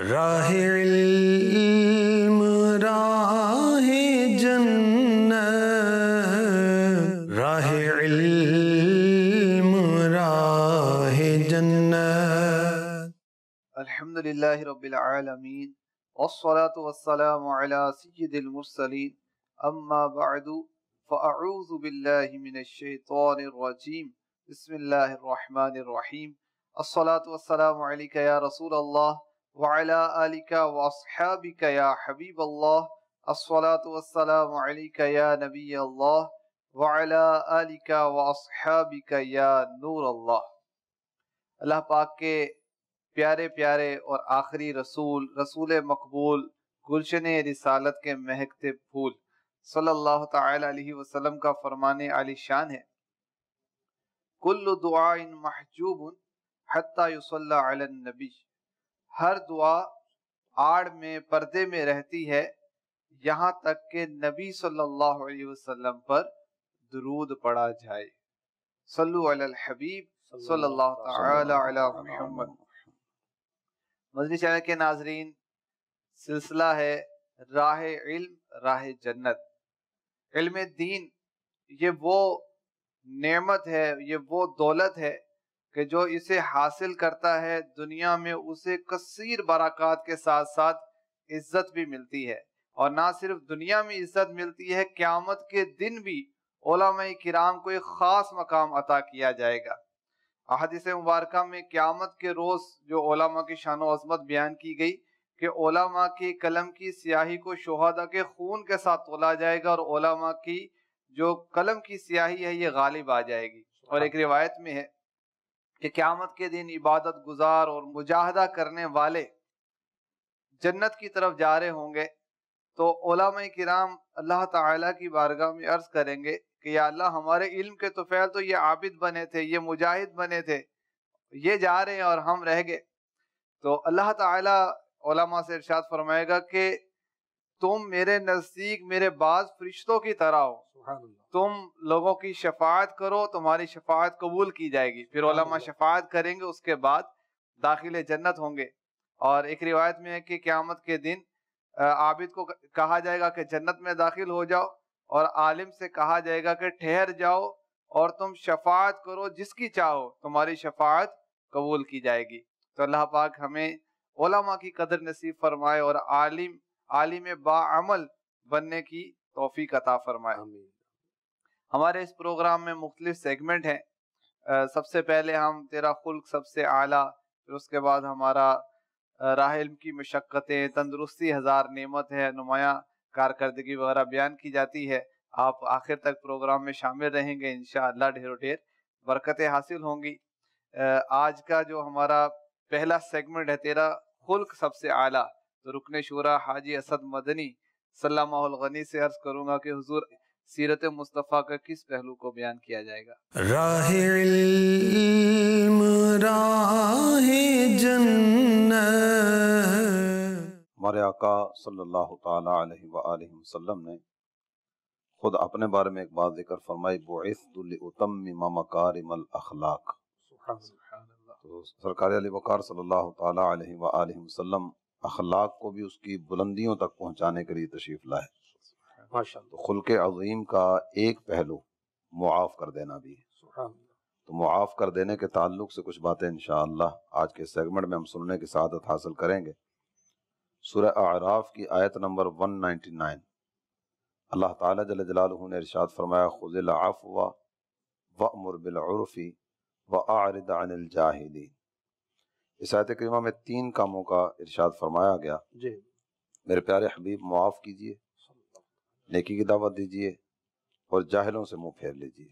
راہ علم راہ جنت، راہ علم راہ جنت۔ الحمدللہ رب العالمین والصلاة والسلام علی سید المرسلین، اما بعد فاعوذ باللہ من الشیطان الرجیم، بسم اللہ الرحمن الرحیم۔ الصلاة والسلام علیک یا رسول اللہ وعلی آلک واصحابک یا حبیب اللہ، الصلاة والسلام علیک یا نبی اللہ وعلی آلک واصحابک یا نور اللہ۔ اللہ پاک کے پیارے پیارے اور آخری رسول، رسول مقبول، گلشن رسالت کے مہکتے پھول صلی اللہ تعالی علیہ وسلم کا فرمان عالی شان ہے، کل دعاء محجوب حتی یصلی علی النبی، ہر دعا آڑ میں پردے میں رہتی ہے یہاں تک کہ نبی صلی اللہ علیہ وسلم پر درود پڑھا جائے۔ صلو علی الحبیب صلی اللہ تعالی علی محمد۔ مدنی چینل کے ناظرین، سلسلہ ہے راہ علم راہ جنت۔ علم دین یہ وہ نعمت ہے، یہ وہ دولت ہے کہ جو اسے حاصل کرتا ہے دنیا میں اسے کثیر برکات کے ساتھ ساتھ عزت بھی ملتی ہے، اور نہ صرف دنیا میں عزت ملتی ہے، قیامت کے دن بھی علماء کرام کو ایک خاص مقام عطا کیا جائے گا۔ احادیث مبارکہ میں قیامت کے روز جو علماء کی شان و عظمت بیان کی گئی کہ علماء کی قلم کی سیاہی کو شہداء کے خون کے ساتھ تولا جائے گا، اور علماء کی جو قلم کی سیاہی ہے یہ غالب آ جائے گی۔ اور ایک روایت میں ہے کہ قیامت کے دن عبادت گزار اور مجاہدہ کرنے والے جنت کی طرف جا رہے ہوں گے تو علماء کرام اللہ تعالیٰ کی بارگاہ میں عرض کریں گے کہ یا اللہ، ہمارے علم کے طفیل تو یہ عابد بنے تھے، یہ مجاہد بنے تھے، یہ جا رہے ہیں اور ہم رہ گئے۔ تو اللہ تعالیٰ علماء سے ارشاد فرمائے گا کہ تم میرے نزدیک میرے بعض فرشتوں کی طرح ہو، تم لوگوں کی شفاعت کرو، تمہاری شفاعت قبول کی جائے گی۔ پھر علماء شفاعت کریں گے، اس کے بعد داخل جنت ہوں گے۔ اور ایک روایت میں ہے کہ قیامت کے دن عابد کو کہا جائے گا کہ جنت میں داخل ہو جاؤ، اور عالم سے کہا جائے گا کہ ٹھہر جاؤ اور تم شفاعت کرو، جس کی چاہو تمہاری شفاعت قبول کی جائے گی۔ تو اللہ پاک ہمیں علماء کی قدر نصیب فرمائے اور عالم باعمل بننے کی توفیق عطا فرمائے۔ ہمارے اس پروگرام میں مختلف سیگمنٹ ہیں۔ سب سے پہلے ہم تیرا خلق سب سے اعلیٰ، پھر اس کے بعد ہمارا راہ علم کی مشقتیں، تندرستی ہزار نعمت ہے، نمایاں کارکردگی وغیرہ بیان کی جاتی ہے۔ آپ آخر تک پروگرام میں شامل رہیں گے، انشاءاللہ ڈھیر و ڈھیر برکتیں حاصل ہوں گی۔ آج کا جو ہمارا پہلا سیگمنٹ ہے تیرا خلق سب سے اعلیٰ، تو رکن شورا حاجی اسد مدنی سلامہ الغنی سے عرض کروں گا کہ حضور سیرت مصطفیٰ کا کس پہلو کو بیان کیا جائے گا؟ راہ علم راہ جنت۔ ہمارے آقا صلی اللہ تعالی علیہ وآلہ وسلم نے خود اپنے بارے میں ایک بات ذکر فرمائی، بعثت لأتمم مکارم الاخلاق۔ تو سرکار علی وقار صلی اللہ تعالی علیہ وآلہ وسلم اخلاق کو بھی اس کی بلندیوں تک پہنچانے کے لیے تشریف لائے۔ تو خلق عظیم کا ایک پہلو معاف کر دینا بھی ہے۔ تو معاف کر دینے کے تعلق سے کچھ باتیں انشاءاللہ آج کے سیگمنٹ میں ہم سننے کی سعادت حاصل کریں گے۔ سورہ اعراف کی آیت نمبر 199، اللہ تعالیٰ جل جلالہ نے ارشاد فرمایا، خذ العفو وأمر بالعرف وأعرض عن الجاہلین۔ اس آیت کریمہ میں 3 کاموں کا ارشاد فرمایا گیا۔ میرے پیارے حبیب، معاف کیجئے، نیکی کی دعوت دیجئے، اور جاہلوں سے منہ پھیر لیجئے۔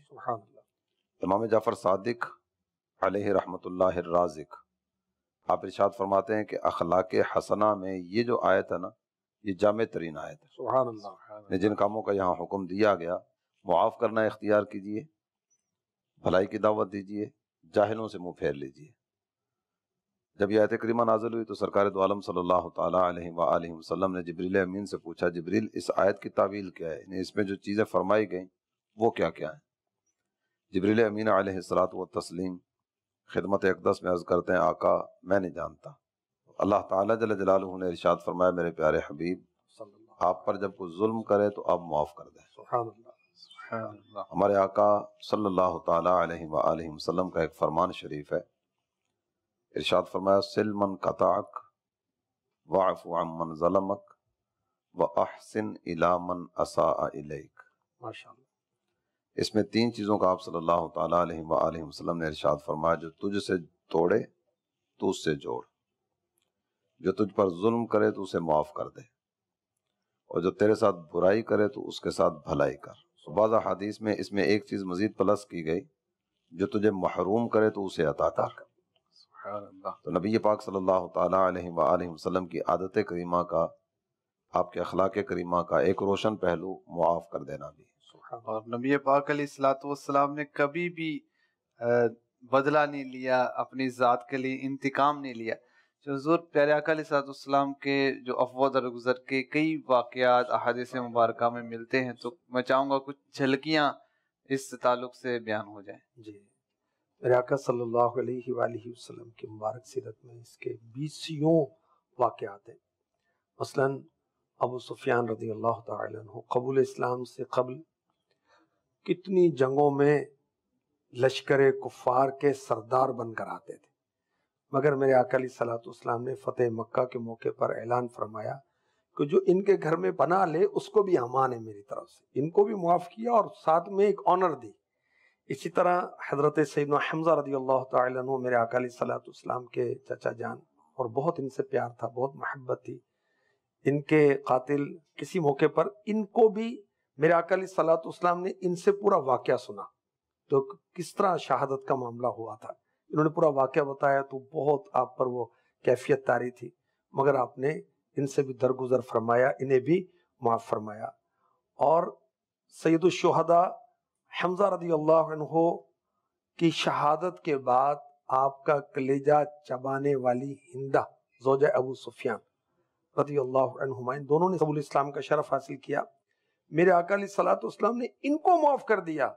امام جعفر صادق علیہ رحمت اللہ الرازق آپ ارشاد فرماتے ہیں کہ اخلاق حسنہ میں یہ جو آیت ہے نا، یہ جامع ترین آیت ہے۔ سبحان اللہ۔ جن کاموں کا یہاں حکم دیا گیا، معاف کرنا اختیار کیجئے، بھلائی کی دعوت دیجئے، جاہلوں سے منہ پھیر لیجئے۔ جب یہ آیت کریمہ نازل ہوئی تو سرکار دو عالم صلی اللہ تعالی علیہ وآلہ وسلم نے جبریل امین سے پوچھا، جبریل اس آیت کی تعویل کیا ہے، یعنی اس میں جو چیزیں فرمائی گئیں وہ کیا کیا ہیں؟ جبریل امین علیہ الصلوۃ والتسلیم خدمت اقدس میں عرض کرتے ہیں، آقا میں نہیں جانتا، اللہ تعالیٰ جل جلالہ نے ارشاد فرمایا میرے پیارے حبیب آپ پر جب کوئی ظلم کرے تو آپ معاف کر دیں. سبحان اللہ سبحان اللہ. ہمارے آقا صلی اللہ تعالیٰ علیہ وآلہ وسلم کا ایک فرمان شریف ہے، ارشاد فرمایا سل من قطعک واعف عن من ظلمک واحسن الی من اساء الیک. ماشاءاللہ. اس میں 3 چیزوں کا آپ صلی اللہ تعالیٰ علیہ وآلہ وسلم نے ارشاد فرمایا جو تجھ سے توڑے تو اس سے جوڑ، جو تجھ پر ظلم کرے تو اسے معاف کر دے، اور جو تیرے ساتھ برائی کرے تو اس کے ساتھ بھلائی کر. بعض حدیث میں اس میں ایک چیز مزید پلس کی گئی، جو تجھے محروم کرے تو اسے عطا کر. سبحان اللہ. تو نبی پاک صلی اللہ تعالیٰ علیہ وآلہ وسلم کی عادت کریمہ کا، آپ کے اخلاق کریمہ کا ایک روشن پہلو معاف کر دینا بھی. اور نبی پاک علیہ الصلوۃ والسلام نے کبھی بھی بدلہ نہیں لیا، اپنی ذات کے لیے انتقام نہیں لیا. جو حضور پیارے آقا علیہ الصلوۃ والسلام کے جو افوا درگزر کے کئی واقعات احادیث مبارکہ میں ملتے ہیں، تو میں چاہوں گا کچھ جھلکیاں اس تعلق سے بیان ہو جائیں. جی، میرے آقا صلی اللہ علیہ وآلہ وسلم کی مبارک سیرت میں اس کے 20 واقعات ہیں. مثلاً ابو سفیان رضی اللہ تعالی عنہ قبول اسلام سے قبل کتنی جنگوں میں لشکر کفار کے سردار بن کر آتے تھے، مگر میرے آقا علیہ الصلوۃ والسلام نے فتح مکہ کے موقع پر اعلان فرمایا کہ جو ان کے گھر میں پناہ لے اس کو بھی امان ہے میری طرف سے. ان کو بھی معاف کیا اور ساتھ میں ایک آنر دی. اسی طرح حضرت سیدنا حمزہ رضی اللہ تعالی عنہ میرے آقا علیہ الصلوۃ والسلام کے چچا جان، اور بہت ان سے پیار تھا، بہت محبت تھی. ان کے قاتل کسی موقع پر ان کو بھی میرے آقا علیہ الصلوۃ والسلام نے ان سے پورا واقعہ سنا، تو کس طرح شہادت کا معاملہ ہوا تھا. انہوں نے پورا واقعہ بتایا تو بہت آپ پر وہ کیفیت طاری تھی، مگر آپ نے ان سے بھی درگزر فرمایا، انہیں بھی معاف فرمایا. اور سید الشہداء حمزہ رضی اللہ عنہ کی شہادت کے بعد آپ کا کلیجہ چبانے والی ہندہ زوجہ ابو سفیان رضی اللہ عنہما، ان دونوں نے قبول اسلام کا شرف حاصل کیا. میرے آقا علیہ الصلوۃ والسلام نے ان کو معاف کر دیا.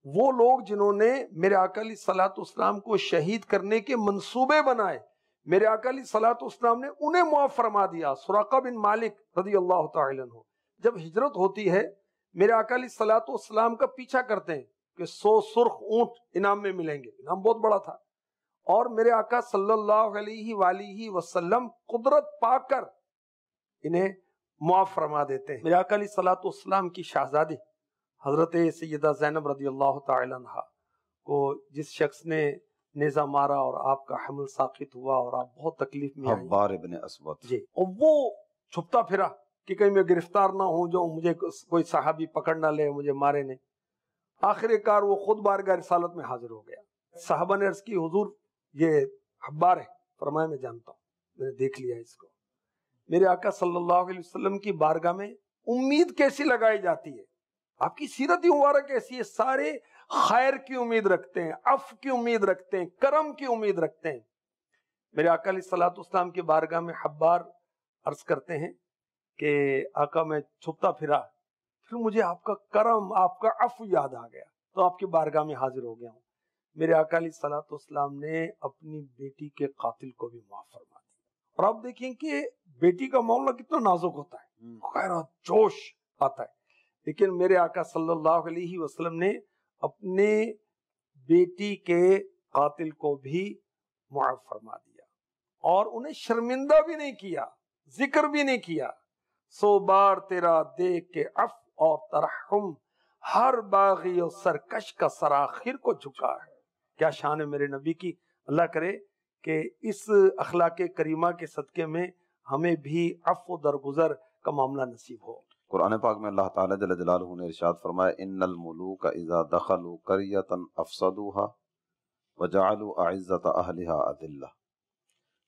وہ لوگ جنہوں نے میرے آقا علیہ الصلوۃ والسلام کو شہید کرنے کے منصوبے بنائے، میرے آقا علیہ الصلوۃ والسلام نے انہیں معاف فرما دیا. سراقہ بن مالک رضی اللہ تعالی عنہ جب ہجرت ہوتی ہے میرے آقا علیہ الصلوۃ والسلام کا پیچھا کرتے ہیں کہ 100 سرخ اونٹ انعام میں ملیں گے. انعام بہت بڑا تھا، اور میرے آقا صلی اللہ علیہ وآلہ وسلم قدرت پا کر انہیں معاف فرما دیتے ہیں. میرے آقا علیہ الصلوۃ والسلام کی شہزادی حضرت سیدہ زینب رضی اللہ تعالی عنہ کو جس شخص نے نیزہ مارا اور آپ کا حمل ساقط ہوا اور آپ بہت تکلیف میں آئیں، حبار ابن اسود، جی، اور وہ چھپتا پھرا کہ کہیں میں گرفتار نہ ہوں جو مجھے کوئی صحابی پکڑ نہ لے، مجھے مارے نہیں. آخر کار وہ خود بارگاہ رسالت میں حاضر ہو گیا. صحابہ نے عرض کی حضور یہ حبار ہے. فرمایا میں جانتا ہوں، میں نے دیکھ لیا اس کو. میرے آقا صلی اللہ علیہ وسلم کی بارگاہ میں امید کیسی لگائی جاتی ہے، آپ کی سیرت مبارک ایسی ہے، سارے خیر کی امید رکھتے ہیں، عفو کی امید رکھتے ہیں، کرم کی امید رکھتے ہیں. میرے آقا علیہ الصلوۃ والسلام کی بارگاہ میں حبار عرض کرتے ہیں کہ آقا میں چھپتا پھرا، پھر مجھے آپ کا کرم، آپ کا عفو یاد آ گیا، تو آپ کی بارگاہ میں حاضر ہو گیا ہوں. میرے آقا علیہ الصلوۃ والسلام نے اپنی بیٹی کے قاتل کو بھی معاف فرما دیا. اور آپ دیکھیں کہ بیٹی کا معاملہ کتنا نازک ہوتا ہے، خیرات جوش آتا ہے، لیکن میرے آقا صلی اللہ علیہ وسلم نے اپنے بیٹی کے قاتل کو بھی معاف فرما دیا اور انہیں شرمندہ بھی نہیں کیا، ذکر بھی نہیں کیا. 100 بار تیرا دیکھ کے عفو اور ترحم ہر باغی اور سرکش کا سراخیر کو جھکا ہے. کیا شان ہے میرے نبی کی. اللہ کرے کہ اس اخلاق کریمہ کے صدقے میں ہمیں بھی عفو درگزر کا معاملہ نصیب ہو. قرآن پاک میں اللہ تعالیٰ جل جلالہ نے ارشاد فرمایا ان الملوک اذا دخلوا قریۃ افسدوها وجعلوا اعزۃ اہلها اذلہ.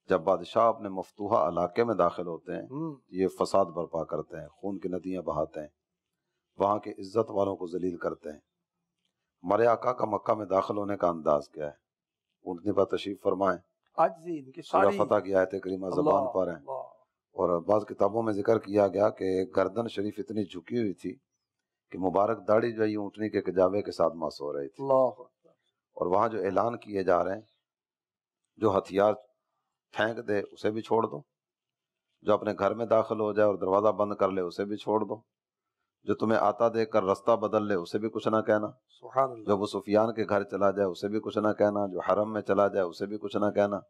جب بادشاہ اپنے مفتوحہ علاقے میں داخل ہوتے ہیں یہ فساد برپا کرتے ہیں، خون کی ندیاں بہاتے ہیں، وہاں کے عزت والوں کو ذلیل کرتے ہیں. ہمارے آقا کا مکہ میں داخل ہونے کا انداز کیا ہے؟ اونٹنی پر تشریف فرمائیں، آج جی ان کی سورہ ساری فتح کی آیت کریمہ زبان پر ہیں، اور بعض کتابوں میں ذکر کیا گیا کہ گردن شریف اتنی جھکی ہوئی تھی کہ مبارک داڑھی جو ہے یہ اونٹنی کے کجاوے کے ساتھ مس ہو رہی تھی. اللہ. اور وہاں جو اعلان کیے جا رہے ہیں، جو ہتھیار پھینک دے اسے بھی چھوڑ دو، جو اپنے گھر میں داخل ہو جائے اور دروازہ بند کر لے اسے بھی چھوڑ دو، جو تمہیں آتا دیکھ کر رستہ بدل لے اسے بھی کچھ نہ کہنا، سبحان اللہ، جو ابو سفیان کے گھر چلا جائے اسے بھی کچھ نہ کہنا، جو حرم میں چلا جائے اسے بھی کچھ نہ کہنا۔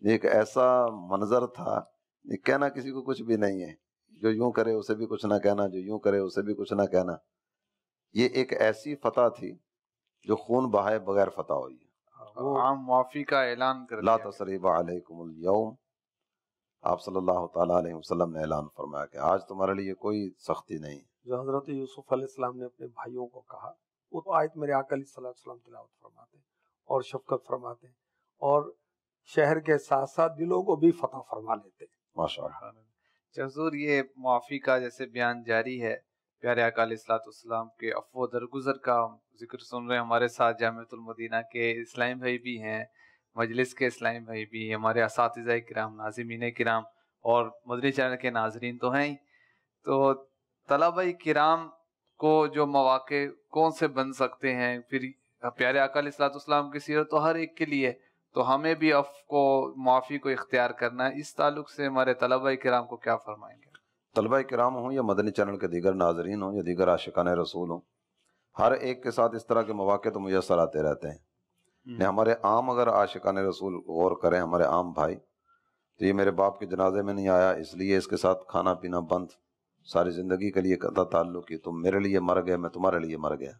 یہ ایک ایسا منظر تھا، یہ کہنا کسی کو کچھ بھی نہیں ہے، جو یوں کرے اسے بھی کچھ نہ کہنا، جو یوں کرے اسے بھی کچھ نہ کہنا۔ یہ ایک ایسی فتح تھی جو خون بہائے بغیر فتح ہوئی ہے۔ وہ عام معافی کا اعلان کر لا دیا۔ تثریب علیکم اليوم، آپ صلی اللہ تعالیٰ علیہ وسلم نے اعلان فرمایا کہ آج تمہارے لیے کوئی سختی نہیں۔ جو حضرت یوسف علیہ السلام نے اپنے بھائیوں کو کہا، وہ تو آیت میرے آقا علیہ السلام تلاوت فرماتے ہیں اور شفقت فرماتے ہیں، اور شہر کے ساتھ ساتھ دلوں کو بھی فتح فرما لیتے ہیں۔ ماشاء اللہ۔ حضور یہ معافی کا جیسے بیان جاری ہے، پیارے آقا علیہ السلام کے عفو و درگزر کا ذکر سن رہے ہیں۔ ہمارے ساتھ جامعۃ المدینہ کے اسلامی بھائی بھی ہیں، مجلس کے اسلامی بھائی بھی، ہمارے اساتذہ کرام، ناظرین کرام اور مدنی چینل کے ناظرین تو ہیں ہی۔ تو طلبہ کرام کو جو مواقع کون سے بن سکتے ہیں، پھر پیارے آقا علیہ السلام کی سیرت تو ہر ایک کے لیے، تو ہمیں بھی عفو کو، معافی کو اختیار کرنا ہے۔ اس تعلق سے ہمارے طلبہ کرام کو کیا فرمائیں گے؟ طلبہ کرام ہوں یا مدنی چینل کے دیگر ناظرین ہوں یا دیگر عاشقان رسول ہوں، ہر ایک کے ساتھ اس طرح کے مواقع تو میسر آتے رہتے ہیں۔ ہمارے عام اگر عاشقان رسول غور کریں، ہمارے عام بھائی، تو یہ میرے باپ کے جنازے میں نہیں آیا اس لیے اس کے ساتھ کھانا پینا بند، ساری زندگی کے لیے قطع تعلق کی، تم میرے لیے مر گئے میں تمہارے لیے مر گیا،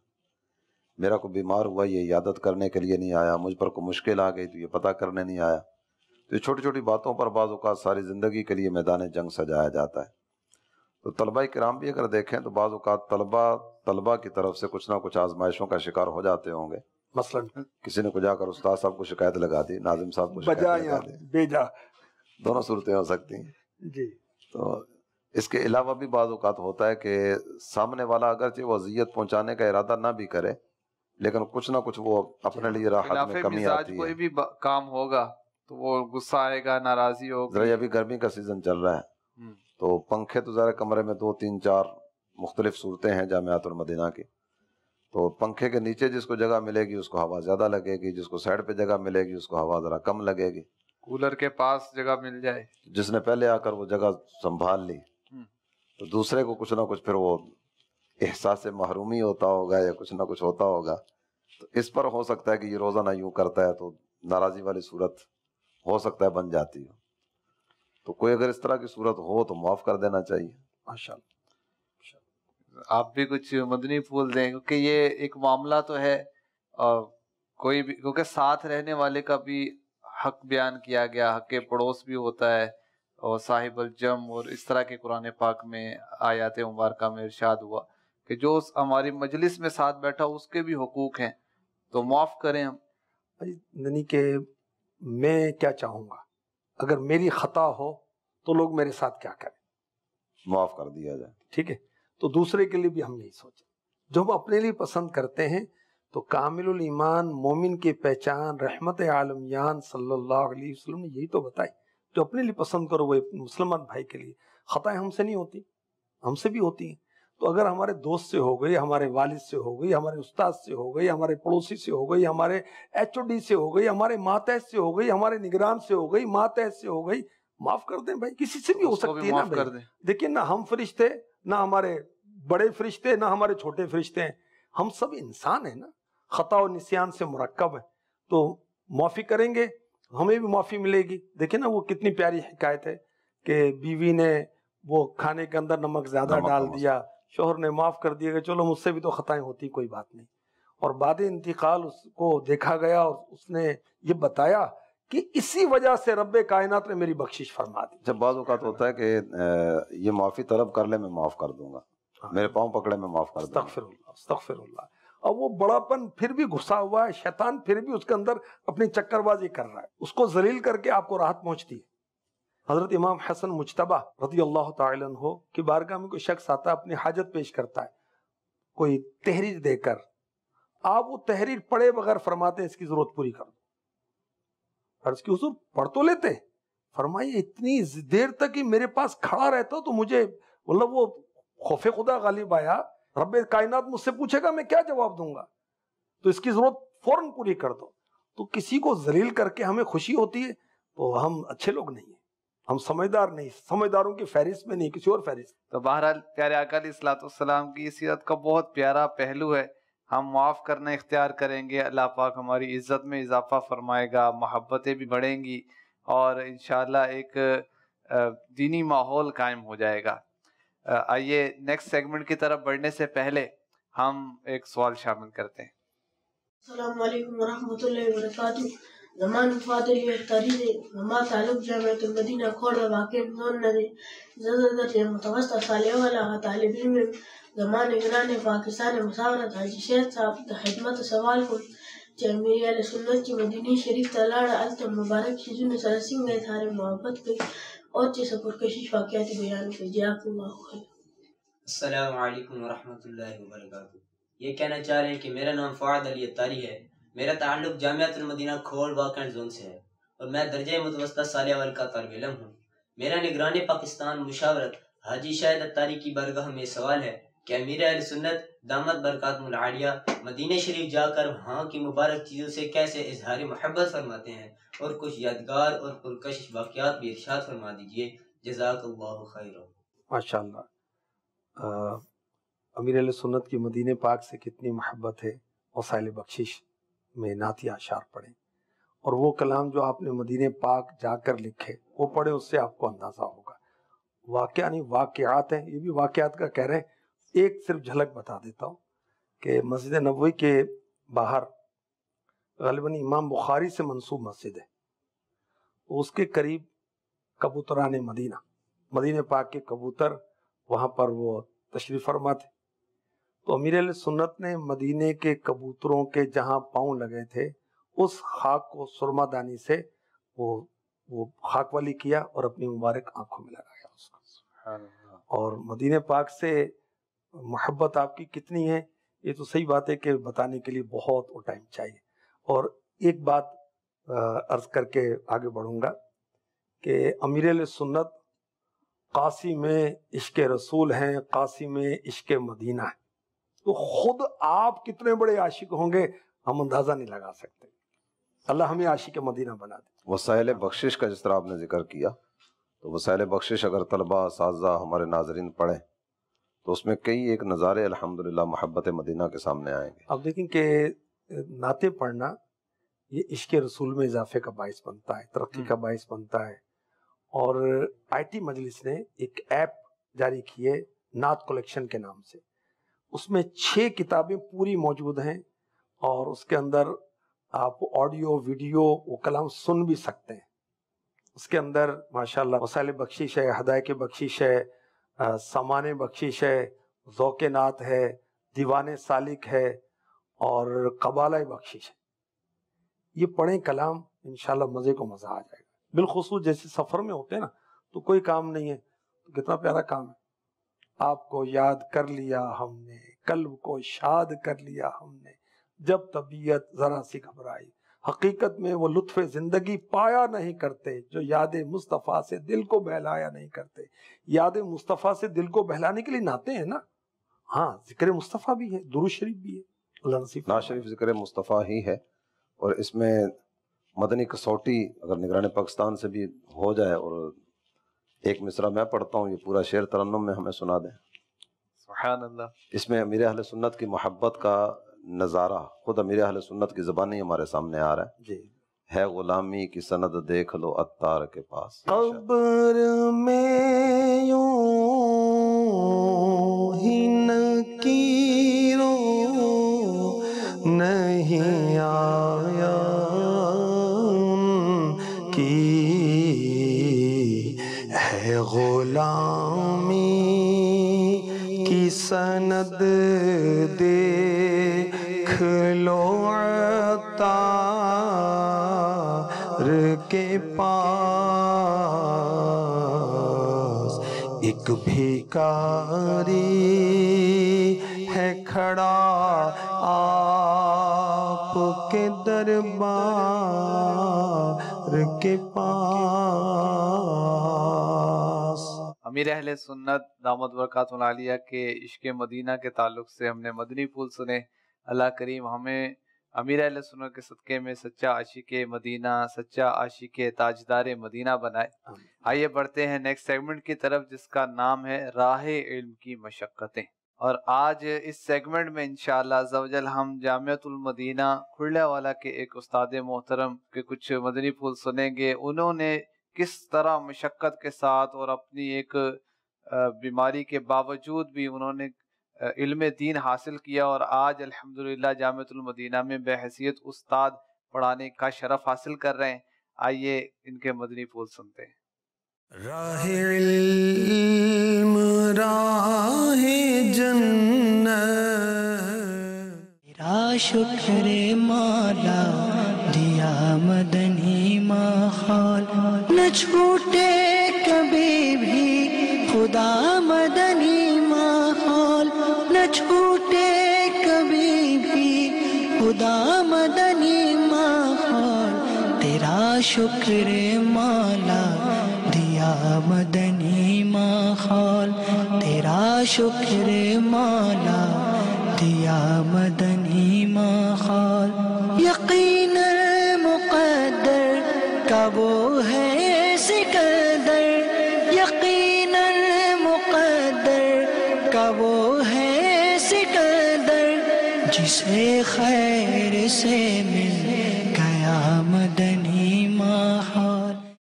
میرا کو بیمار ہوا یہ عیادت کرنے کے لیے نہیں آیا، مجھ پر کوئی مشکل آ گئی تو یہ پتہ کرنے نہیں آیا۔ تو یہ چھوٹی چھوٹی باتوں پر بعض اوقات ساری زندگی کے لیے میدان جنگ سجایا جاتا ہے۔ تو طلبہ کرام بھی اگر دیکھیں تو بعض اوقات طلبہ کی طرف سے کچھ نہ کچھ آزمائشوں کا شکار ہو جاتے ہوں گے۔ مثلا کسی نے کو جا کر استاد صاحب کو شکایت لگا دی، ناظم صاحب کو شکایت بجا لگا یا دی، بیجا، دونوں صورتیں ہو سکتی ہیں۔ جی، تو اس کے علاوہ بھی بعض اوقات ہوتا ہے کہ سامنے والا اگرچہ وہ اذیت پہنچانے کا ارادہ نہ بھی کرے، لیکن کچھ نہ کچھ وہ اپنے لیے راحت خلاف میں کمی مزاج آتی کوئی ہے۔ بھی کام ہوگا تو وہ غصہ آئے گا، ناراضی ہوگی۔ ذرا ابھی گرمی کا سیزن چل رہا ہے تو پنکھے تو ذرا کمرے میں 2 3 4 مختلف صورتیں ہیں جامعۃ المدینہ کی، تو پنکھے کے نیچے جس کو جگہ ملے گی اس کو ہوا زیادہ لگے گی، جس کو سائڈ پہ جگہ ملے گی اس کو ہوا ذرا کم لگے گی، کولر کے پاس جگہ مل جائے، جس نے پہلے آ کر وہ جگہ سنبھال لی تو دوسرے کو کچھ نہ کچھ پھر وہ احساس محرومی ہوتا ہوگا یا کچھ نہ کچھ ہوتا ہوگا۔ تو اس پر ہو سکتا ہے کہ یہ روزانہ یوں کرتا ہے تو ناراضی والی صورت ہو سکتا ہے بن جاتی ہو، تو کوئی اگر اس طرح کی صورت ہو تو معاف کر دینا چاہیے۔ ماشاءاللہ۔ آپ بھی کچھ مدنی پھول دیں، کیونکہ یہ ایک معاملہ تو ہے، کوئی بھی کیونکہ ساتھ رہنے والے کا بھی حق بیان کیا گیا، حق پڑوس بھی ہوتا ہے، اور صاحب الجم، اور اس طرح کے قرآن پاک میں آیات مبارکہ میں ارشاد ہوا کہ جو ہماری مجلس میں ساتھ بیٹھا اس کے بھی حقوق ہیں، تو معاف کریں ہم۔ یعنی کہ میں کیا چاہوں گا، اگر میری خطا ہو تو لوگ میرے ساتھ کیا کریں، معاف کر دیا جائے۔ ٹھیک ہے، تو دوسرے کے لیے بھی ہم یہی سوچیں۔ جو ہم اپنے لیے پسند کرتے ہیں تو کامل الایمان مومن کی پہچان رحمت عالمیان صلی اللہ علیہ وسلم نے یہی تو بتائی، جو اپنے لیے پسند کرو وہ مسلمان بھائی کے لیے۔ خطائیں ہم سے نہیں ہوتی، ہم سے بھی ہوتی ہیں، تو اگر ہمارے دوست سے ہو گئی، ہمارے والد سے ہو گئی، ہمارے استاد سے ہو گئی، ہمارے پڑوسی سے ہو گئی، ہمارے HOD سے ہو گئی، ہمارے ماتحت سے ہو گئی، ہمارے نگران سے ہو گئی، ماتحت سے ہو گئی، معاف کر دیں بھائی، کسی سے بھی ہو اس کو سکتی بھی ہے نا معاف کر بھائی۔ دیں۔ دیکھیں نہ ہم فرشتے، نہ ہمارے بڑے فرشتے، نہ ہمارے چھوٹے فرشتے ہیں، ہم سب انسان ہیں نا، خطا و نسیان سے مرکب ہیں، تو معافی کریں گے ہمیں بھی معافی ملے گی۔ دیکھیں نا وہ کتنی پیاری حکایت ہے کہ بیوی نے وہ کھانے کے اندر نمک زیادہ ڈال دیا، شوہر نے معاف کر دیا کہ چلو مجھ سے بھی تو خطائیں ہوتی، کوئی بات نہیں، اور بعد انتقال اس کو دیکھا گیا اور اس نے یہ بتایا کہ اسی وجہ سے رب کائنات نے میری بخشش فرما دی۔ جب بعض اوقات ہوتا ہے کہ یہ معافی طلب کر لے میں معاف کر دوں گا، میرے پاؤں پکڑے میں معاف کر دوں گا، استغفر اللہ استغفر اللہ، اور وہ بڑا پن پھر بھی غصہ ہوا ہے، شیطان پھر بھی اس کے اندر اپنی چکر بازی کر رہا ہے، اس کو ذلیل کر کے آپ کو راحت پہنچتی ہے۔ حضرت امام حسن مجتبی رضی اللہ تعالی عنہ کی بارگاہ میں کوئی شخص آتا ہے، اپنی حاجت پیش کرتا ہے، کوئی تحریر دے کر، آپ وہ تحریر پڑھے بغیر فرماتے ہیں اس کی ضرورت پوری کر دو۔ عرض کی حضور پڑھ تو لیتے، فرمائیے اتنی دیر تک ہی میرے پاس کھڑا رہتا تو مجھے مطلب وہ خوف خدا غالب آیا، رب کائنات مجھ سے پوچھے گا میں کیا جواب دوں گا، تو اس کی ضرورت فوراً پوری کر دو۔ تو کسی کو ذلیل کر کے ہمیں خوشی ہوتی ہے، تو ہم اچھے لوگ نہیں ہیں، ہم سمجھدار نہیں، سمجھداروں کی فہرست میں نہیں، کسی اور فہرست۔ تو بہرحال پیارے آقا علیہ الصلوۃ والسلام کی سیرت کا بہت پیارا پہلو ہے، ہم معاف کرنا اختیار کریں گے، اللہ پاک ہماری عزت میں اضافہ فرمائے گا، محبتیں بھی بڑھیں گی اور انشاءاللہ ایک دینی ماحول قائم ہو جائے گا۔ آئیے نیکسٹ سیگمنٹ کی طرف بڑھنے سے پہلے ہم ایک سوال شامل کرتے ہیں۔ السلام علیکم ورحمۃ اللہ وبرکاتہ۔ زمان فاضل تاریخ زما تعلق جامعۃ المدینہ کھوڑا واقع زون نده زدت متوسط سالیہ والا طالب علم زمان نگران پاکستان مساورت حاجی شیخ صاحب د خدمت سوال کو چې امیر اهل سنت چې مدینی شریف ته لاړه هلته مبارک شیزونه سره څنګه اظهار محبت کوي اور چې څه پرکشش واقعات بیان کوي۔ جزاک اللہ خیر۔ السلام علیکم ورحمۃ اللہ وبرکاتہ۔ یہ کہنا چاہ رہے ہیں کہ میرا نام فؤاد علی اتاری ہے، میرا تعلق جامعۃ المدینہ کھوڑ واقع زون سے ہے اور میں درجہ متوسطہ ثانیہ اول کا طالب علم ہوں۔ میرا نگران پاکستان مشاورت حاجی شاہد اتاری کی بارگاہ میں سوال ہے کہ امیر اہل سنت دامت برکاتہم العالیہ مدینہ شریف جا کر وہاں کی مبارک چیزوں سے کیسے اظہار محبت فرماتے ہیں اور کچھ یادگار اور پرکشش واقعات بھی ارشاد فرما دیجیے، جزاک اللہ خیر۔ ماشاء اللہ، امیر علیہ سنت کی مدینہ پاک سے کتنی محبت ہے۔ وسائل بخشش میں نعتیہ اشعار پڑھیں اور وہ کلام جو آپ نے مدینہ پاک جا کر لکھے وہ پڑھیں، اس سے آپ کو اندازہ ہوگا۔ واقعہ نہیں، واقعات ہیں، یہ بھی واقعات کا کہہ رہے ہیں۔ ایک صرف جھلک بتا دیتا ہوں کہ مسجد نبوی کے باہر غالباً امام بخاری سے منسوب مسجد ہے، اس کے قریب کبوتران مدینہ، مدینہ پاک کے کبوتر وہاں پر وہ تشریف فرما تھے۔ تو امیر علیہ سنت نے مدینے کے کبوتروں کے جہاں پاؤں لگے تھے اس خاک کو سرما دانی سے وہ خاک والی کیا اور اپنی مبارک آنکھوں میں لگایا اس کو۔ اور مدینہ پاک سے محبت آپ کی کتنی ہے یہ تو صحیح بات ہے کہ بتانے کے لیے بہت ٹائم چاہیے۔ اور ایک بات عرض کر کے آگے بڑھوں گا کہ امیر علیہ سنت قاسم میں عشق رسول ہیں، قاسم میں عشق مدینہ ہے، تو خود آپ کتنے بڑے عاشق ہوں گے ہم اندازہ نہیں لگا سکتے۔ اللہ ہمیں عاشق مدینہ بنا دے۔ وسائل بخشش کا جس طرح آپ نے ذکر کیا، تو وسائل بخشش اگر طلبہ اساتذہ ہمارے ناظرین پڑھیں تو اس میں کئی ایک نظارے الحمدللہ محبت مدینہ کے سامنے آئیں گے۔ اب دیکھیں کہ نعتیں پڑھنا یہ عشق رسول میں اضافے کا باعث بنتا ہے، ترقی کا باعث بنتا ہے۔ اور آئی ٹی مجلس نے ایک ایپ جاری کی ہے نعت کلیکشن کے نام سے، اس میں 6 کتابیں پوری موجود ہیں اور اس کے اندر آپ آڈیو ویڈیو وہ کلام سن بھی سکتے ہیں۔ اس کے اندر ماشاءاللہ وسائل بخشش ہے، ہدایت بخشش ہے، سامان بخشش ہے، ذوق نعت ہے، دیوان سالک ہے اور قبالہ بخشش ہے۔ یہ پڑھیں کلام، انشاءاللہ مزے کو مزہ آ جائے گا۔ بالخصوص جیسے سفر میں ہوتے ہیں نا تو کوئی کام نہیں ہے، تو کتنا پیارا کام ہے۔ آپ کو یاد کر لیا ہم نے، قلب کو شاد کر لیا ہم نے، جب طبیعت ذرا سی گھبرائی، حقیقت میں وہ لطف زندگی پایا نہیں کرتے جو یاد مصطفیٰ سے دل کو بہلایا نہیں کرتے۔ یاد مصطفیٰ سے دل کو بہلانے کے لیے نعتیں ہیں نا، ہاں ذکر مصطفیٰ بھی ہے، درود شریف بھی ہے، اللہ نصیب نعت شریف ذکر مصطفیٰ ہی ہے، اور اس میں مدنی کسوٹی اگر نگران پاکستان سے بھی ہو جائے اور ایک مصرع میں پڑھتا ہوں، یہ پورا شعر ترنم میں ہمیں سنا دیں۔ سبحان اللہ۔ اس میں امیر اہل سنت کی محبت کا نظارہ خود امیر اہل سنت کی زبانی ہمارے سامنے آ رہا ہے۔ جی، ہے غلامی کی سند دیکھ لو عطار کے پاس۔ قبر میں یوں ہی نکیروں نہیں آیا ان کی ہے غلامی کی سند دیکھ لو عطار کے پاس، ایک بھیکاری ہے کھڑا آپ کے دربار کے پاس۔ امیر اہل سنت دامت برکاتہ العالیہ کے عشق مدینہ کے تعلق سے ہم نے مدنی پھول سنے۔ اللہ کریم ہمیں امیر اہل سنت کے صدقے میں سچا عاشق مدینہ، سچا عاشق تاجدار مدینہ بنائے۔ آئیے بڑھتے ہیں نیکسٹ سیگمنٹ کی طرف، جس کا نام ہے راہ علم کی مشقتیں۔ اور آج اس سیگمنٹ میں انشاءاللہ عزوجل ہم جامعۃ المدینہ کھرلے والا کے ایک استاد محترم کے کچھ مدنی پھول سنیں گے۔ انہوں نے کس طرح مشقت کے ساتھ اور اپنی ایک بیماری کے باوجود بھی انہوں نے علم دین حاصل کیا، اور آج الحمدللہ جامعۃ المدینہ میں بحیثیت استاد پڑھانے کا شرف حاصل کر رہے ہیں۔ آئیے ان کے مدنی پھول سنتے ہیں۔ راہ علم راہ جنت، تیرا شکر مولا دیا مدنی ماحول، نہ چھوٹے کبھی بھی خدا مدنی ماحول، نہ چھوٹے کبھی بھی خدا مدنی ماحول، تیرا شکر مولا دیا مدنی ماحول، تیرا شکر مولا دیا مدنی ماحول، یقیناً مقدر کا وہ ہے سکندر، یقیناً مقدر کا وہ ہے سکندر، جسے خیر سے مل گیا مدنی ماحول۔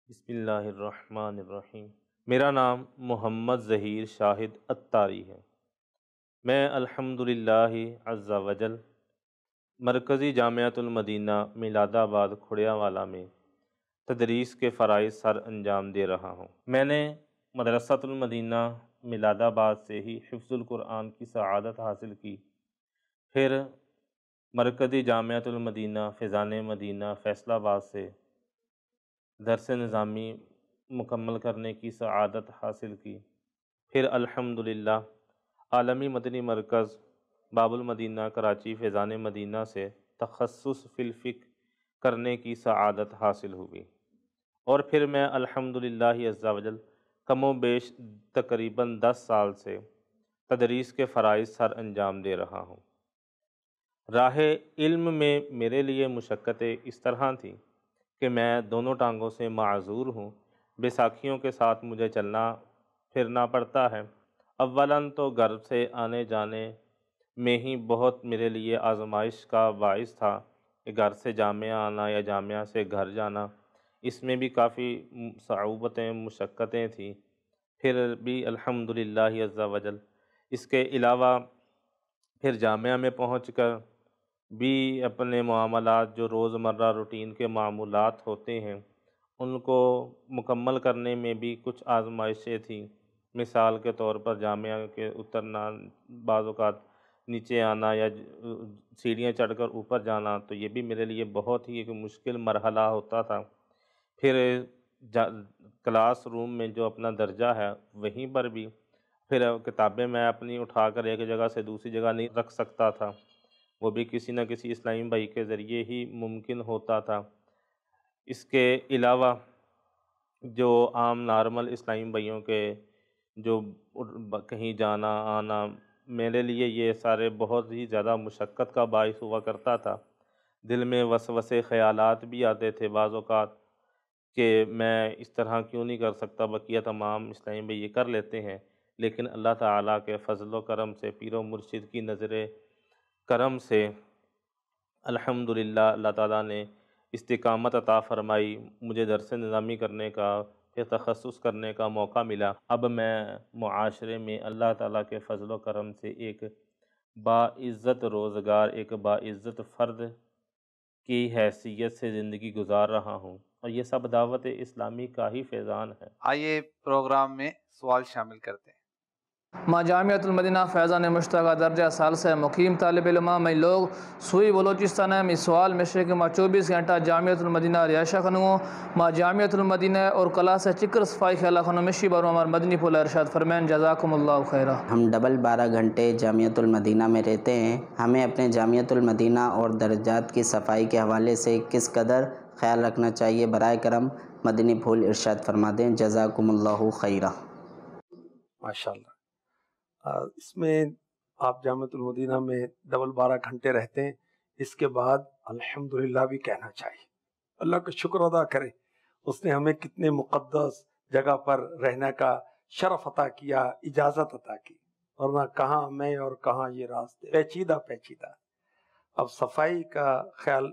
بسم اللہ الرحمن الرحیم۔ میرا نام محمد ظہیر شاہد اتاری ہے۔ میں الحمدللہ عز وجل مرکزی جامعۃ المدینہ میلاد آباد کھڑیاوالا میں تدریس کے فرائض سر انجام دے رہا ہوں۔ میں نے مدرسۃ المدینہ میلاد آباد سے ہی حفظ القرآن کی سعادت حاصل کی، پھر مرکزی جامعۃ المدینہ فیضان مدینہ فیصل آباد سے درس نظامی مکمل کرنے کی سعادت حاصل کی، پھر الحمدللہ عالمی مدنی مرکز باب المدینہ کراچی فیضان مدینہ سے تخصص فی الفقہ کرنے کی سعادت حاصل ہوئی، اور پھر میں الحمدللہ عز وجل کم و بیش تقریباً 10 سال سے تدریس کے فرائض سر انجام دے رہا ہوں۔ راہ علم میں میرے لیے مشقتیں اس طرح تھیں کہ میں دونوں ٹانگوں سے معذور ہوں، بیساکھیوں کے ساتھ مجھے چلنا پھرنا پڑتا ہے۔ اولاً تو گھر سے آنے جانے میں ہی بہت میرے لیے آزمائش کا باعث تھا کہ گھر سے جامعہ آنا یا جامعہ سے گھر جانا، اس میں بھی کافی صعوبتیں مشقتیں تھیں۔ پھر بھی الحمدللہ عز وجل اس کے علاوہ پھر جامعہ میں پہنچ کر بھی اپنے معاملات جو روزمرہ روٹین کے معمولات ہوتے ہیں ان کو مکمل کرنے میں بھی کچھ آزمائشیں تھیں۔ مثال کے طور پر جامعہ کے اترنا، بعض اوقات نیچے آنا یا سیڑھیاں چڑھ کر اوپر جانا، تو یہ بھی میرے لیے بہت ہی ایک مشکل مرحلہ ہوتا تھا۔ پھر کلاس روم میں جو اپنا درجہ ہے وہیں پر بھی پھر کتابیں میں اپنی اٹھا کر ایک جگہ سے دوسری جگہ نہیں رکھ سکتا تھا، وہ بھی کسی نہ کسی اسلامی بھائی کے ذریعے ہی ممکن ہوتا تھا۔ اس کے علاوہ جو عام نارمل اسلامی بھائیوں کے جو کہیں جانا آنا، میرے لیے یہ سارے بہت ہی زیادہ مشقت کا باعث ہوا کرتا تھا۔ دل میں وسوسے خیالات بھی آتے تھے بعض اوقات کہ میں اس طرح کیوں نہیں کر سکتا، بقیہ تمام اسلامی بھائی یہ کر لیتے ہیں، لیکن اللہ تعالیٰ کے فضل و کرم سے، پیر و مرشد کی نظر کرم سے الحمدللہ اللہ تعالیٰ نے استقامت عطا فرمائی، مجھے درس نظامی کرنے کا پھر تخصص کرنے کا موقع ملا۔ اب میں معاشرے میں اللہ تعالیٰ کے فضل و کرم سے ایک باعزت روزگار، ایک باعزت فرد کی حیثیت سے زندگی گزار رہا ہوں، اور یہ سب دعوت اسلامی کا ہی فیضان ہے۔ آئیے پروگرام میں سوال شامل کرتے ہیں۔ ما جامعۃ المدینہ فیضان مشتاق درجہ ثالثہ مقیم طالب علماء میں لوگ سوئی بلوچستان میں سوال مشرے کے ما 24 گھنٹہ جامعۃ المدینہ ریاشہ خنو ما جامعۃ المدینہ اور کلاس چکر صفائی خیالہ خنو مشی بارو ہمار مدنی پھول ارشاد فرمائیں جزاکم اللہ خیرہ۔ ہم ڈبل 12 گھنٹے جامعۃ المدینہ میں رہتے ہیں، ہمیں اپنے جامعۃ المدینہ اور درجات کی صفائی کے حوالے سے کس قدر خیال رکھنا چاہیے، برائے کرم مدنی پھول ارشاد فرما دیں، جزاکم اللہ خیرہ۔ ماشاءاللہ، اس میں آپ جامعۃ المدینہ میں ڈبل 12 گھنٹے رہتے ہیں، اس کے بعد الحمدللہ بھی کہنا چاہیے. اللہ کا شکر ادا کریں، اس نے ہمیں کتنے مقدس جگہ پر رہنے کا شرف عطا کیا، اجازت عطا کی، ورنہ کہاں میں اور کہاں یہ راستے پیچیدہ پیچیدہ. اب صفائی کا خیال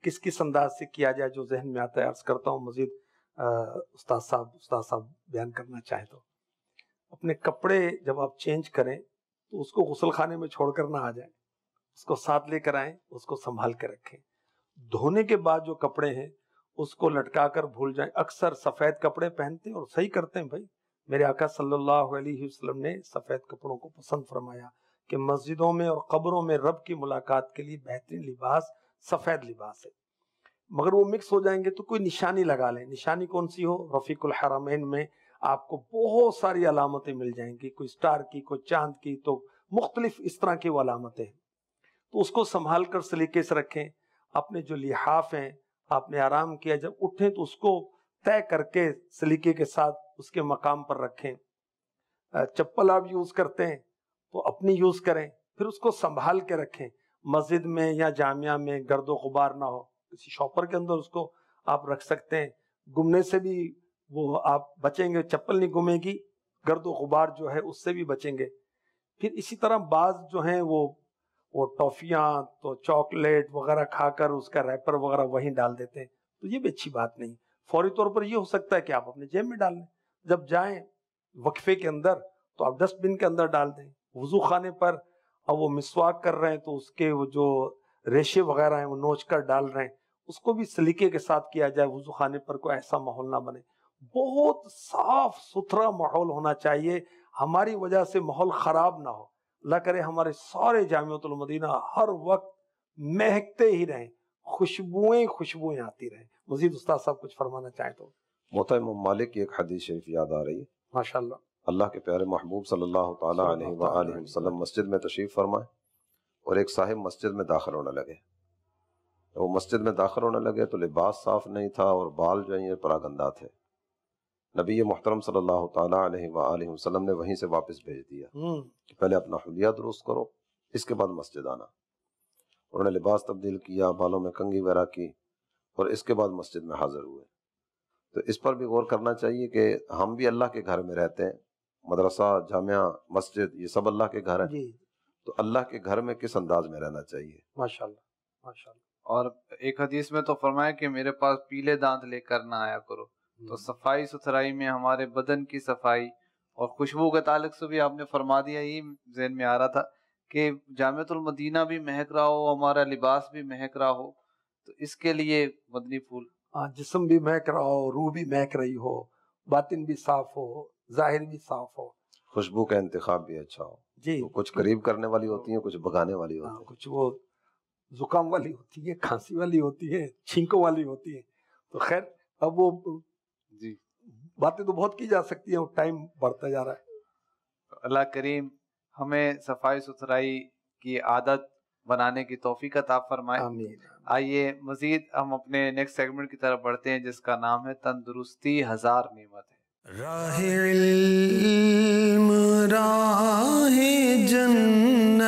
کس انداز سے کیا جائے جو ذہن میں آتا ہے، عرض کرتا ہوں. مزید استاد صاحب بیان کرنا چاہیں تو اپنے کپڑے جب آپ چینج کریں تو اس کو غسل خانے میں چھوڑ کر نہ آ جائیں، اس کو ساتھ لے کر آئیں، اس کو سنبھال کے رکھیں. دھونے کے بعد جو کپڑے ہیں اس کو لٹکا کر بھول جائیں. اکثر سفید کپڑے پہنتے ہیں اور صحیح کرتے ہیں. بھائی میرے آقا صلی اللہ علیہ وسلم نے سفید کپڑوں کو پسند فرمایا کہ مسجدوں میں اور قبروں میں رب کی ملاقات کے لیے بہترین لباس سفید لباس ہے. مگر وہ مکس ہو جائیں گے تو کوئی نشانی لگا لیں. نشانی کون سی ہو؟ رفیق الحرمین میں آپ کو بہت ساری علامتیں مل جائیں گی، کوئی سٹار کی، کوئی چاند کی، تو مختلف اس طرح کی وہ علامتیں ہیں. تو اس کو سنبھال کر سلیقے سے رکھیں. اپنے جو لحاف ہیں آپ نے آرام کیا، جب اٹھیں تو اس کو طے کر کے سلیقے کے ساتھ اس کے مقام پر رکھیں. چپل آپ یوز کرتے ہیں تو اپنی یوز کریں، پھر اس کو سنبھال کے رکھیں. مسجد میں یا جامعہ میں گرد و غبار نہ ہو، کسی شاپر کے اندر اس کو آپ رکھ سکتے ہیں. گمنے سے بھی وہ آپ بچیں گے، چپل نہیں گمے گی، گرد و غبار جو ہے اس سے بھی بچیں گے. پھر اسی طرح بعض جو ہیں وہ ٹافیاں تو چاکلیٹ وغیرہ کھا کر اس کا ریپر وغیرہ وہیں ڈال دیتے ہیں، تو یہ بھی اچھی بات نہیں. فوری طور پر یہ ہو سکتا ہے کہ آپ اپنے جیب میں ڈال لیں، جب جائیں وقفے کے اندر تو آپ ڈسٹ بن کے اندر ڈال دیں. وضو خانے پر اب وہ مسواک کر رہے ہیں تو اس کے وہ جو ریشے وغیرہ ہیں وہ نوچ کر ڈال رہے ہیں، اس کو بھی سلیقے کے ساتھ کیا جائے. وضو خانے پر کوئی ایسا ماحول نہ بنے. بہت صاف ستھرا ماحول ہونا چاہیے، ہماری وجہ سے ماحول خراب نہ ہو. اللہ کرے ہمارے سارے جامعۃ المدینہ ہر وقت مہکتے ہی رہیں، خوشبوئیں آتی رہیں. مزید استاد صاحب کچھ فرمانا چاہیں تو. موطا امام مالک کی ایک حدیث شریف یاد آ رہی ہے. ماشاءاللہ. اللہ کے پیارے محبوب صلی اللہ تعالیٰ علیہ وآلہ وسلم مسجد میں تشریف فرمائے اور ایک صاحب مسجد میں داخل ہونے لگے. وہ مسجد میں داخل ہونے لگے تو لباس صاف نہیں تھا اور بال جو ہیں پراگندہ تھے. نبی محترم صلی اللہ تعالیٰ علیہ وآلہ وسلم نے وہیں سے واپس بھیج دیا کہ پہلے اپنا حلیہ درست کرو، اس کے بعد مسجد آنا. انہوں نے لباس تبدیل کیا، بالوں میں کنگھی وغیرہ کی اور اس کے بعد مسجد میں حاضر ہوئے. تو اس پر بھی غور کرنا چاہیے کہ ہم بھی اللہ کے گھر میں رہتے ہیں. مدرسہ، جامعہ، مسجد، یہ سب اللہ کے گھر ہیں. تو اللہ کے گھر میں کس انداز میں رہنا چاہیے. ماشاءاللہ ماشاءاللہ. اور ایک حدیث میں تو فرمایا کہ میرے پاس پیلے دانت لے کر نہ آیا کرو. تو صفائی ستھرائی میں ہمارے بدن کی صفائی اور خوشبو کے تعلق سے بھی آپ نے فرما دیا. یہ ذہن میں آ رہا تھا کہ جامعۃ المدینہ بھی مہک رہا ہو، ہمارا لباس بھی مہک رہا ہو، تو اس کے لیے مدنی پھول، جسم بھی مہک رہا ہو، روح بھی مہک رہی ہو، باطن بھی صاف ہو، ظاہر بھی صاف ہو، خوشبو کا انتخاب بھی اچھا ہو. جی کچھ قریب کرنے والی ہوتی ہیں، کچھ بھگانے والی ہوتی ہیں. کچھ وہ زکام والی ہوتی ہے، کھانسی والی ہوتی ہے، چھینکوں والی ہوتی ہے. تو خیر اب وہ جی باتیں تو بہت کی جا سکتی ہیں، ٹائم بڑھتا جا رہا ہے. اللہ کریم ہمیں صفائی ستھرائی کی عادت بنانے کی توفیق عطا فرمائے. آمین. آئیے مزید ہم اپنے نیکسٹ سیگمنٹ کی طرف بڑھتے ہیں جس کا نام ہے تندرستی ہزار نعمت ہے. راہ علم راہ جنت.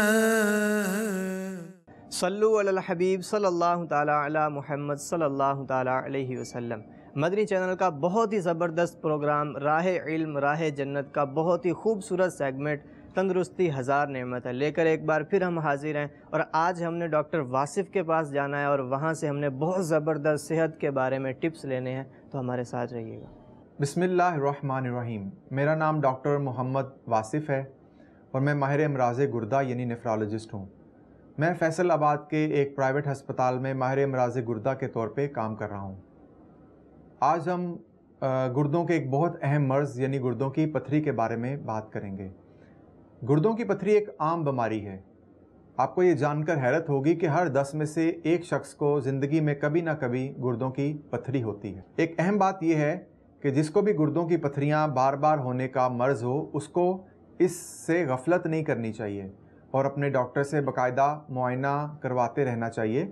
صلو علی الحبیب صلی اللہ تعالیٰ علی محمد صلی اللہ تعالیٰ علیہ وسلم. مدنی چینل کا بہت ہی زبردست پروگرام راہ علم راہ جنت کا بہت ہی خوبصورت سیگمنٹ تندرستی ہزار نعمت ہے لے کر ایک بار پھر ہم حاضر ہیں. اور آج ہم نے ڈاکٹر واصف کے پاس جانا ہے اور وہاں سے ہم نے بہت زبردست صحت کے بارے میں ٹپس لینے ہیں، تو ہمارے ساتھ رہیے گا. بسم اللہ الرحمن الرحیم. میرا نام ڈاکٹر محمد واصف ہے اور میں ماہر امراض گردہ یعنی نیفرالوجسٹ ہوں. میں فیصل آباد کے ایک پرائیویٹ ہسپتال میں ماہر امراض گردہ کے طور پہ کام کر رہا ہوں. آج ہم گردوں کے ایک بہت اہم مرض یعنی گردوں کی پتھری کے بارے میں بات کریں گے. گردوں کی پتھری ایک عام بیماری ہے. آپ کو یہ جان کر حیرت ہوگی کہ ہر 10 میں سے ایک شخص کو زندگی میں کبھی نہ کبھی گردوں کی پتھری ہوتی ہے. ایک اہم بات یہ ہے کہ جس کو بھی گردوں کی پتھریاں بار بار ہونے کا مرض ہو اس کو اس سے غفلت نہیں کرنی چاہیے اور اپنے ڈاکٹر سے باقاعدہ معائنہ کرواتے رہنا چاہیے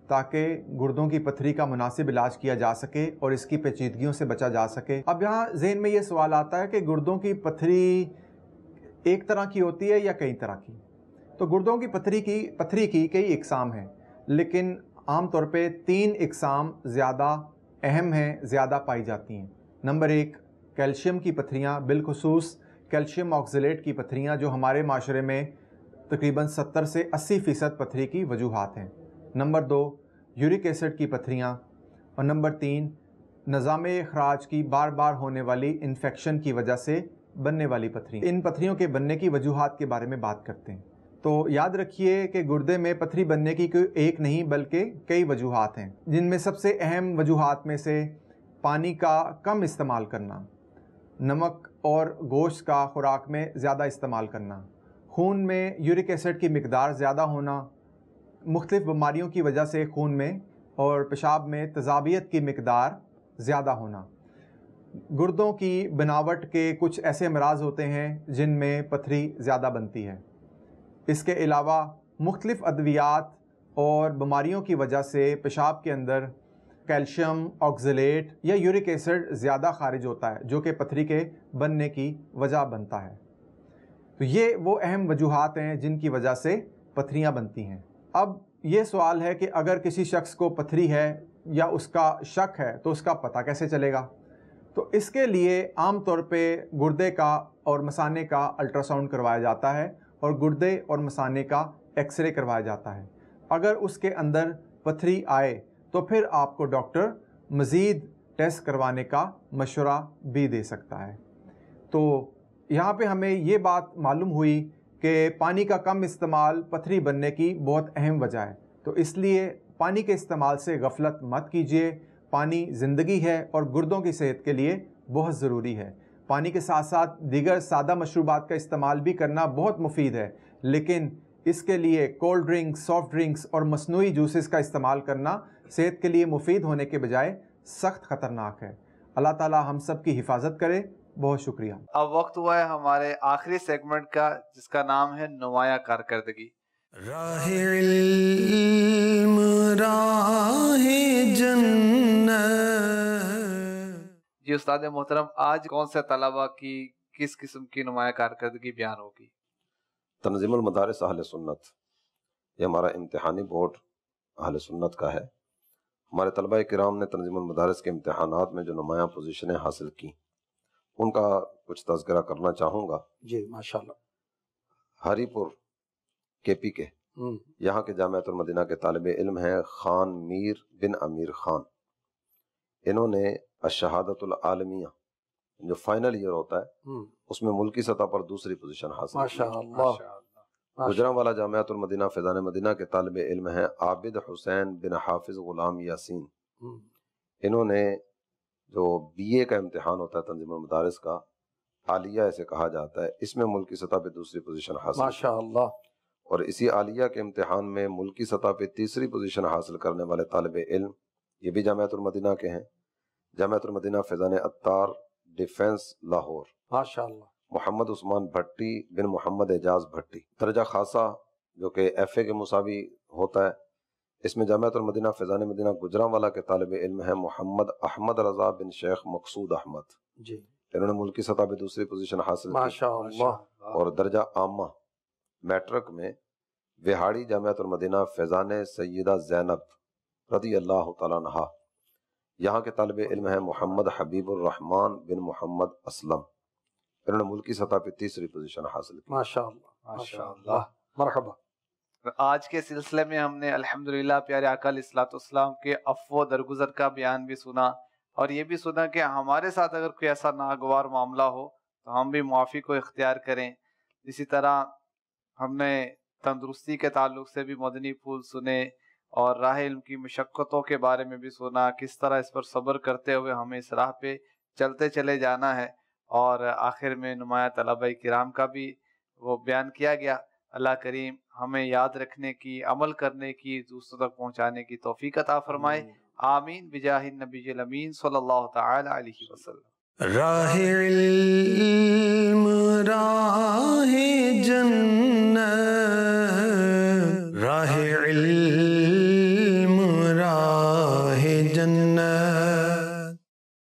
تاکہ گردوں کی پتھری کا مناسب علاج کیا جا سکے اور اس کی پیچیدگیوں سے بچا جا سکے. اب یہاں ذہن میں یہ سوال آتا ہے کہ گردوں کی پتھری ایک طرح کی ہوتی ہے یا کئی طرح کی؟ تو گردوں کی پتھری کی کئی اقسام ہیں، لیکن عام طور پہ 3 اقسام زیادہ اہم ہیں، زیادہ پائی جاتی ہیں۔ نمبر 1 کیلشیم کی پتھریاں، بالخصوص کیلشیم آکزیلیٹ کی پتھریاں، جو ہمارے معاشرے میں تقریباً 70 سے 80% پتھری کی وجوہات ہیں۔ نمبر 2 یورک ایسڈ کی پتھریاں، اور نمبر 3 نظام اخراج کی بار بار ہونے والی انفیکشن کی وجہ سے بننے والی پتھری۔ ان پتھریوں کے بننے کی وجوہات کے بارے میں بات کرتے ہیں۔ تو یاد رکھیے کہ گردے میں پتھری بننے کی کوئی ایک نہیں بلکہ کئی وجوہات ہیں، جن میں سب سے اہم وجوہات میں سے پانی کا کم استعمال کرنا، نمک اور گوشت کا خوراک میں زیادہ استعمال کرنا، خون میں یورک ایسڈ کی مقدار زیادہ ہونا، مختلف بیماریوں کی وجہ سے خون میں اور پیشاب میں تیزابیت کی مقدار زیادہ ہونا، گردوں کی بناوٹ کے کچھ ایسے امراض ہوتے ہیں جن میں پتھری زیادہ بنتی ہے۔ اس کے علاوہ مختلف ادویات اور بیماریوں کی وجہ سے پیشاب کے اندر کیلشیم آکزیلیٹ یا یورک ایسڈ زیادہ خارج ہوتا ہے، جو کہ پتھری کے بننے کی وجہ بنتا ہے۔ تو یہ وہ اہم وجوہات ہیں جن کی وجہ سے پتھریاں بنتی ہیں۔ اب یہ سوال ہے کہ اگر کسی شخص کو پتھری ہے یا اس کا شک ہے تو اس کا پتہ کیسے چلے گا؟ تو اس کے لیے عام طور پہ گردے کا اور مثانے کا الٹرا ساؤنڈ کروایا جاتا ہے اور گردے اور مثانے کا ایکس رے کروایا جاتا ہے۔ اگر اس کے اندر پتھری آئے تو پھر آپ کو ڈاکٹر مزید ٹیسٹ کروانے کا مشورہ بھی دے سکتا ہے۔ تو یہاں پہ ہمیں یہ بات معلوم ہوئی کہ پانی کا کم استعمال پتھری بننے کی بہت اہم وجہ ہے، تو اس لیے پانی کے استعمال سے غفلت مت کیجیے۔ پانی زندگی ہے اور گردوں کی صحت کے لیے بہت ضروری ہے۔ پانی کے ساتھ ساتھ دیگر سادہ مشروبات کا استعمال بھی کرنا بہت مفید ہے، لیکن اس کے لیے کولڈ ڈرنکس، سافٹ ڈرنکس اور مصنوعی جوسز کا استعمال کرنا صحت کے لیے مفید ہونے کے بجائے سخت خطرناک ہے۔ اللہ تعالی ہم سب کی حفاظت کرے۔ بہت شکریہ۔ اب وقت ہوا ہے ہمارے آخری سیگمنٹ کا، جس کا نام ہے نمایاں کارکردگی۔ راہ علم راہ جنت۔ جی استاد محترم، آج کون سے طلبہ کی کس قسم کی نمایاں کارکردگی بیان ہوگی؟ تنظیم المدارس اہل سنت، یہ ہمارا امتحانی بورڈ اہل سنت کا ہے۔ ہمارے طلبہ کرام نے تنظیم المدارس کے امتحانات میں جو نمایاں پوزیشنیں حاصل کی، ان کا کچھ تذکرہ کرنا چاہوں گا۔ جی ماشاءاللہ۔ ہری پور کے پی کے یہاں کے جامعۃ المدینہ کے طالب علم ہیں خان میر بن امیر خان۔ انہوں نے الشہادۃ العالمیہ جو فائنل ایئر ہوتا ہے اس میں ملکی سطح پر دوسری پوزیشن حاصل کی۔ ماشاءاللہ۔ گجرانوالہ جامعۃ المدینہ فیضان مدینہ کے طالب علم ہیں عابد حسین بن حافظ غلام یاسین۔ انہوں نے جو بی اے کا امتحان ہوتا ہے تنظیم المدارس کا، عالیہ اسے کہا جاتا ہے، اس میں ملکی سطح پہ دوسری پوزیشن حاصل کی۔ ماشاءاللہ۔ اور اسی عالیہ کے امتحان میں ملکی سطح پہ تیسری پوزیشن حاصل کرنے والے طالب علم یہ بھی جامعۃ المدینہ کے ہیں، جامعۃ المدینہ فیضان عطار ڈیفنس لاہور۔ ماشاءاللہ۔ محمد عثمان بھٹی بن محمد اعجاز بھٹی۔ درجہ خاصہ جو کہ ایف اے کے مساوی ہوتا ہے، اس میں جامعۃ المدینہ فیضان مدینہ گجرانوالہ کے طالب علم ہیں محمد احمد رضا بن شیخ مقصود احمد۔ جی انہوں نے ملکی سطح پہ دوسری پوزیشن حاصل کی۔ ماشاءاللہ۔ اور درجہ عامہ میٹرک میں وہاڑی جامعۃ المدینہ فیضان سیدہ زینب رضی اللہ تعالیٰ عنہا، یہاں کے طالب علم ہیں محمد حبیب الرحمن بن محمد اسلم۔ انہوں نے ملکی سطح پہ تیسری پوزیشن حاصل کی۔ ماشاءاللہ ماشاءاللہ۔ مرحبا۔ آج کے سلسلے میں ہم نے الحمدللہ پیارے آقا علیہ الصلوۃ والسلام کے عفو و درگزر کا بیان بھی سنا، اور یہ بھی سنا کہ ہمارے ساتھ اگر کوئی ایسا ناگوار معاملہ ہو تو ہم بھی معافی کو اختیار کریں۔ اسی طرح ہم نے تندرستی کے تعلق سے بھی مدنی پھول سنے، اور راہ علم کی مشقتوں کے بارے میں بھی سنا، کس طرح اس پر صبر کرتے ہوئے ہمیں اس راہ پہ چلتے چلے جانا ہے، اور آخر میں نمایاں طلبہ کرام کا بھی وہ بیان کیا گیا۔ اللہ کریم ہمیں یاد رکھنے کی، عمل کرنے کی، دوسروں تک پہنچانے کی توفیق عطا فرمائے۔ آمین بجاہ النبی الامین صلی اللہ تعالی علیہ وسلم۔ راہ علم راہ